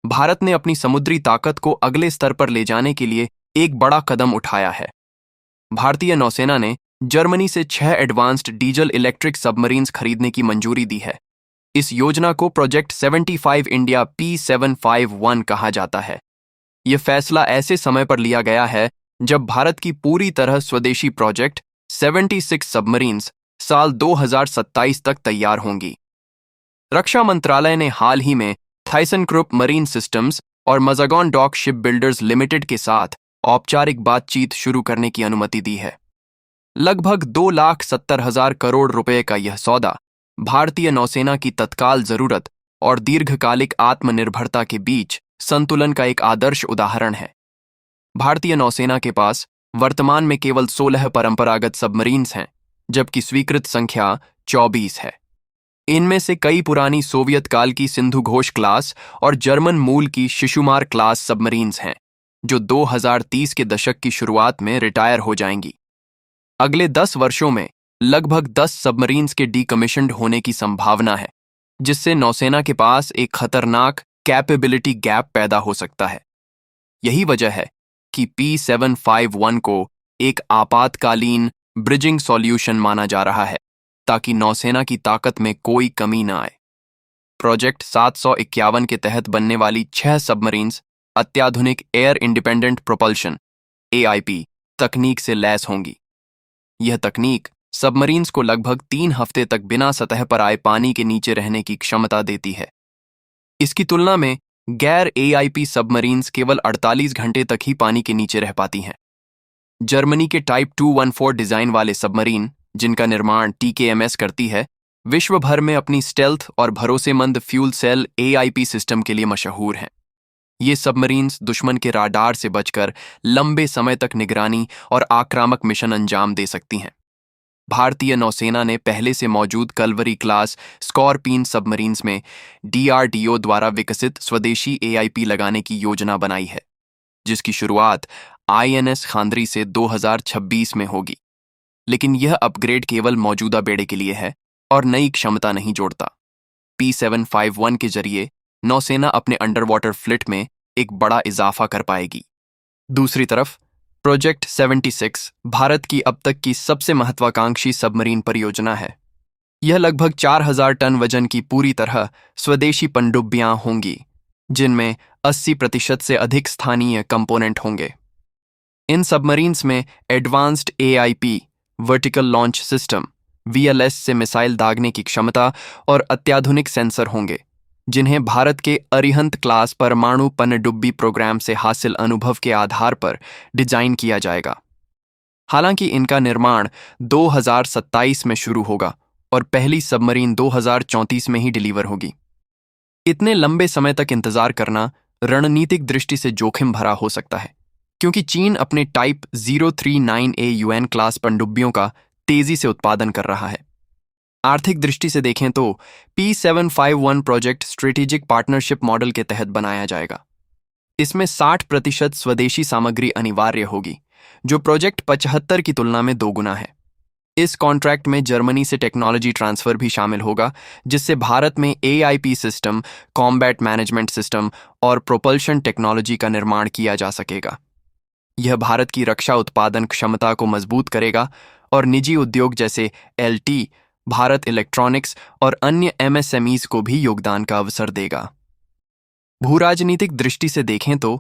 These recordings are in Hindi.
भारत ने अपनी समुद्री ताकत को अगले स्तर पर ले जाने के लिए एक बड़ा कदम उठाया है। भारतीय नौसेना ने जर्मनी से 6 एडवांस्ड डीजल इलेक्ट्रिक सबमरीन्स खरीदने की मंजूरी दी है। इस योजना को प्रोजेक्ट 75 इंडिया P751 कहा जाता है। यह फैसला ऐसे समय पर लिया गया है जब भारत की पूरी तरह स्वदेशी प्रोजेक्ट 76 सबमरीन्स साल 2027 तक तैयार होंगी। रक्षा मंत्रालय ने हाल ही में थाइसनक्रुप मरीन सिस्टम्स और मज़ागॉन डॉक शिप बिल्डर्स लिमिटेड के साथ औपचारिक बातचीत शुरू करने की अनुमति दी है। लगभग 2,70,000 करोड़ रुपए का यह सौदा भारतीय नौसेना की तत्काल जरूरत और दीर्घकालिक आत्मनिर्भरता के बीच संतुलन का एक आदर्श उदाहरण है। भारतीय नौसेना के पास वर्तमान में केवल 16 परंपरागत सबमरीन्स हैं, जबकि स्वीकृत संख्या 24 है। इनमें से कई पुरानी सोवियत काल की सिंधु घोष क्लास और जर्मन मूल की शिशुमार क्लास सबमरीन्स हैं, जो 2030 के दशक की शुरुआत में रिटायर हो जाएंगी। अगले 10 वर्षों में लगभग 10 सबमरीन्स के डीकमीशन्ड होने की संभावना है, जिससे नौसेना के पास एक खतरनाक कैपेबिलिटी गैप पैदा हो सकता है। यही वजह है कि P751 को एक आपातकालीन ब्रिजिंग सॉल्यूशन माना जा रहा है, ताकि नौसेना की ताकत में कोई कमी न आए। प्रोजेक्ट 751 के तहत बनने वाली 6 सबमरीन्स अत्याधुनिक एयर इंडिपेंडेंट प्रोपल्शन AIP तकनीक से लैस होंगी। यह तकनीक सबमरीन्स को लगभग 3 हफ्ते तक बिना सतह पर आए पानी के नीचे रहने की क्षमता देती है। इसकी तुलना में गैर AIP सबमरीन्स केवल 48 घंटे तक ही पानी के नीचे रह पाती हैं। जर्मनी के टाइप 214 डिजाइन वाले सबमरीन, जिनका निर्माण TKMS करती है, विश्व भर में अपनी स्टेल्थ और भरोसेमंद फ्यूल सेल AIP सिस्टम के लिए मशहूर हैं। ये सबमरीन्स दुश्मन के राडार से बचकर लंबे समय तक निगरानी और आक्रामक मिशन अंजाम दे सकती हैं। भारतीय नौसेना ने पहले से मौजूद कलवरी क्लास स्कॉर्पियन सबमरीन्स में DRDO द्वारा विकसित स्वदेशी AIP लगाने की योजना बनाई है, जिसकी शुरुआत INS खांद्री से 2026 में होगी। लेकिन यह अपग्रेड केवल मौजूदा बेड़े के लिए है और नई क्षमता नहीं जोड़ता। P751 के जरिए नौसेना अपने अंडरवाटर फ्लीट में एक बड़ा इजाफा कर पाएगी। दूसरी तरफ प्रोजेक्ट 76 भारत की अब तक की सबसे महत्वाकांक्षी सबमरीन परियोजना है। यह लगभग 4,000 टन वजन की पूरी तरह स्वदेशी पनडुब्बियां होंगी, जिनमें 80% से अधिक स्थानीय कंपोनेंट होंगे। इन सबमरीन्स में advanced AIP vertical launch system VLS से मिसाइल दागने की क्षमता और अत्याधुनिक सेंसर होंगे, जिन्हें भारत के अरिहंत क्लास परमाणु पनडुब्बी प्रोग्राम से हासिल अनुभव के आधार पर डिजाइन किया जाएगा। हालांकि इनका निर्माण 2027 में शुरू होगा और पहली सबमरीन 2034 में ही डिलीवर होगी। इतने लंबे समय तक इंतजार करना रणनीतिक दृष्टि से जोखिम भरा हो सकता है, क्योंकि चीन अपने टाइप 039A UN क्लास पनडुब्बियों का तेजी से उत्पादन कर रहा है। आर्थिक दृष्टि से देखें तो P751 project strategic partnership model के तहत बनाया जाएगा। इसमें 60% स्वदेशी सामग्री अनिवार्य होगी, जो प्रोजेक्ट 75 की तुलना में 2 गुना है। इस कॉन्ट्रैक्ट में जर्मनी से टेक्नोलॉजी ट्रांसफर भी शामिल होगा, जिससे भारत में AIP system, combat management system और प्रोपल्शन टेक्नोलॉजी का निर्माण किया जा सकेगा। यह भारत की रक्षा उत्पादन क्षमता को मजबूत करेगा और निजी उद्योग जैसे LT, भारत इलेक्ट्रॉनिक्स और अन्य MSMEs को भी योगदान का अवसर देगा। भूराजनीतिक दृष्टि से देखें तो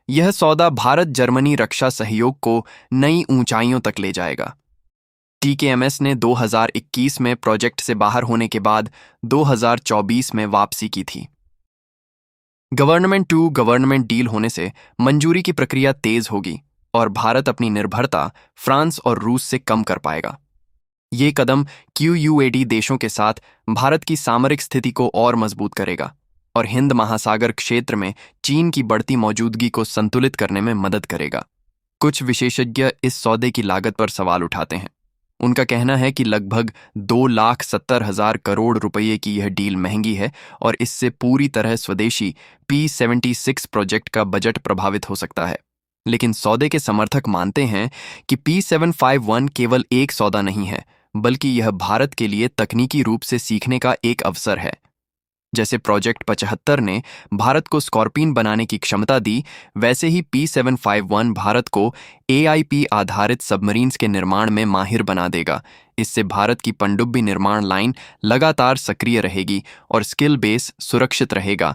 यह सौदा भारत जर्मनी रक्षा सहयोग को नई ऊंचाइयों तक ले जाएगा। TKMS ने 2021 में प्रोजेक्ट से बाहर होने के बाद 2024 में वापसी की थी। गवर्नमेंट टू गवर्नमेंट डील होने से मंजूरी की प्रक्रिया तेज होगी और भारत अपनी निर्भरता फ्रांस और रूस से कम कर पाएगा। ये कदम QUAD देशों के साथ भारत की सामरिक स्थिति को और मजबूत करेगा और हिंद महासागर क्षेत्र में चीन की बढ़ती मौजूदगी को संतुलित करने में मदद करेगा। कुछ विशेषज्ञ इस सौदे की लागत पर सवाल उठाते हैं। उनका कहना है कि लगभग 2,70,000 करोड़ रुपये की यह डील महंगी है और इससे पूरी तरह स्वदेशी P76 प्रोजेक्ट का बजट प्रभावित हो सकता है। लेकिन सौदे के समर्थक मानते हैं कि P751 केवल एक सौदा नहीं है, बल्कि यह भारत के लिए तकनीकी रूप से सीखने का एक अवसर है। जैसे प्रोजेक्ट 75 ने भारत को स्कॉर्पियन बनाने की क्षमता दी, वैसे ही P751 भारत को AIP आधारित सबमरीन्स के निर्माण में माहिर बना देगा। इससे भारत की पनडुब्बी निर्माण लाइन लगातार सक्रिय रहेगी और स्किल बेस सुरक्षित रहेगा।